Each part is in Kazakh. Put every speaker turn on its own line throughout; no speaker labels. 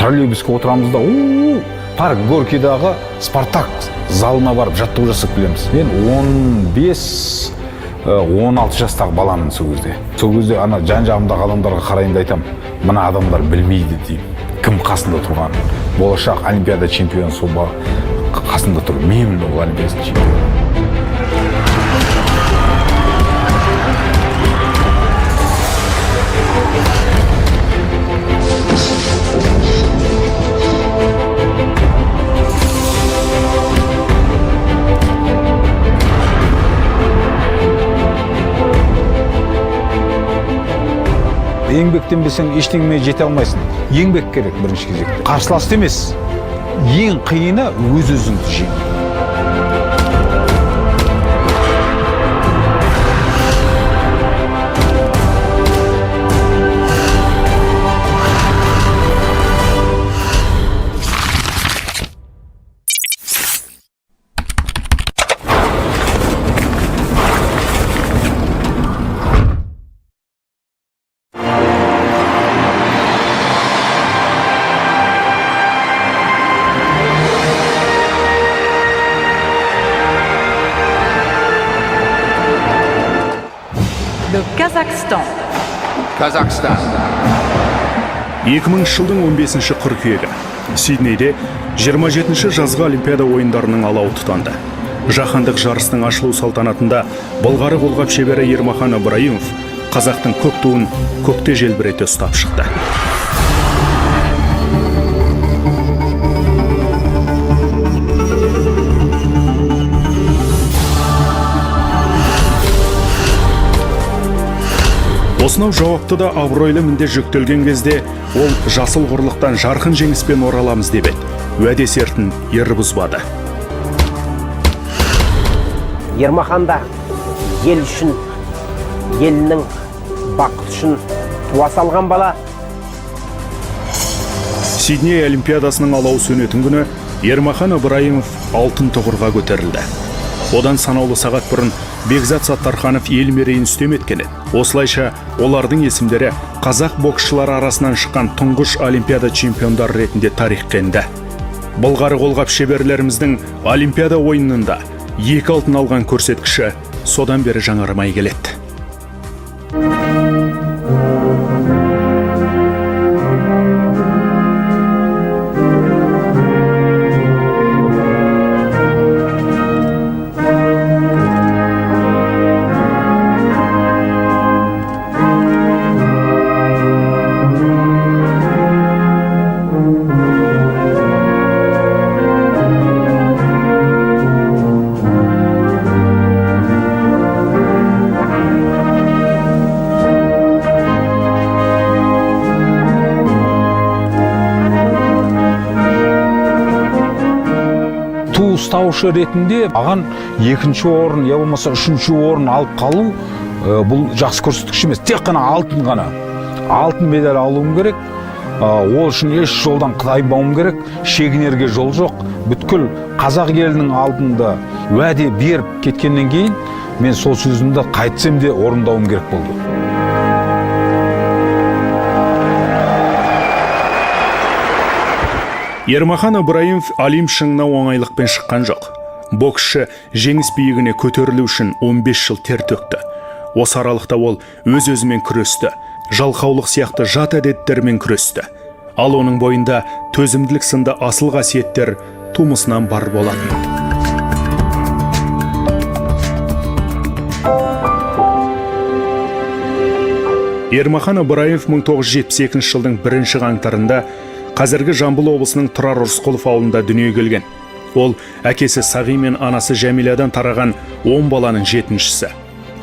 троллейбусқа отырамыз да парк Горькийдағы Спартак залына барып жаттығу жасап келеміз. Мен 15-16 жастағы баламын сол кезде. Сол кезде ана жан-жағымдағы адамдарға қарайын да айтам, мына адамдар білмейді деймін. Кім қасында тұрған? Болашақ олимпиада чемпионы сол қасында тұр. Мен ол олимпиада чемпионы. Еңбектенбесең ештеңеге жете алмайсың. Еңбек керек бірінші кезекте. Қарсыласты емес. Ең қиыны өз-өзіңді жеңу.
Қазақстан.
2000 жылдың 15 қыркүйегі Сиднейде 27-ші жазғы Олимпиада ойындарының алауы тұтанды. Жаһандық жарыстың ашылу салтанатында Былғары қолғап шебері Ермахан Ыбырайымов қазақтың көк туын көкте желбірете ұстап шықты. Осынау жауапты да абыройлы міндет жүктелген кезде ол жасыл құрлықтан жарқын жеңіспен ораламыз деп еді. Уәде сертін ер бұзбады.
Ермахан да ел үшін, елінің бақыты үшін туа салған бала.
Сидней Олимпиадасының алауы сөнетін күні Ермахан Ыбырайымов алтын тұғырға көтерілді. Одан санаулы сағат бұрын Бекзат Саттарханов ел мерейін үстем еткен еді. Осылайша олардың есімдері қазақ боксшылары арасынан шыққан тұңғыш Олимпиада чемпиондар ретінде тарихқа енді. Былғары қолғап шеберлеріміздің Олимпиада ойынында 2 алтын алған көрсеткіші содан бері жаңармай келеді.
Ұстаушы ретінде аған 2-ші орын, я болмаса 3-ші орын алып қалу бұл жақсы көрсеткіш емес. Тек қана алтын медаль алуым керек. Ол үшін еш жолдан қытайбауым керек. Шегінерге жол жоқ. Бүткіл қазақ елінің алдында уәде беріп кеткеннен кейін мен сол сөзімді қайтсем де орындауым керек болды.
Ермахан Ыбырайымов Олимп шыңына оңайлықпен шыққан жоқ. Боксшы жеңіс биігіне көтерілу үшін 15 жыл тер төкті. Осы аралықта ол өз-өзімен күресті. Жалқаулық сияқты жат әдеттермен күресті. Ал оның бойында төзімділік сынды асыл қасиеттер тумысынан бар болатын. Ермахан Ыбырайымов 1972 жылдың 1 қаңтарында қазіргі Жамбыл облысының Тұрар Рысқұлов ауылында дүниеге келген. Ол әкесі Сағи мен анасы Жәмиладан тараған 10 баланың 7-шісі.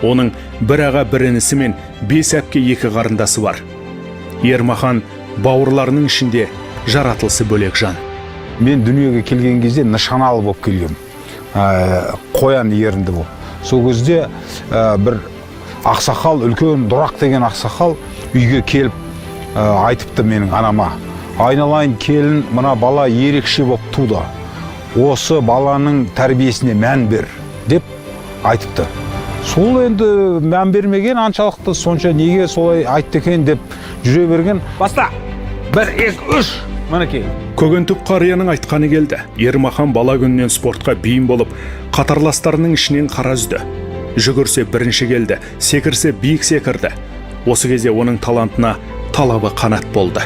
Оның бір аға бір інісі мен 5 әпке 2 қарындасы бар. Ермахан бауырларының ішінде жаратылысы бөлек жан.
Мен дүниеге келген кезде нышаналы болып келгем. Қоян ерінді болып. Сол кезде бір ақсақал, үлкен Дұрақ деген ақсақал үйге келіп айтыпты менің анама. Айналайын келін, мына бала ерекше болып туды. Осы баланың тәрбиесіне мән бер деп айтыпты. Сол енді мән бермеген аншалықты, сонша неге солай айтты екен деп жүре берген. Баста! 1, 2, 3 мінекей.
Көгентүп қарияның айтқаны келді. Ермахан бала күннен спортқа бейім болып, қатарластарының ішінен қара үзді. Жүгірсе бірінші келді, секірсе биік секірді. Осы кезде оның талантына талабы қанат болды.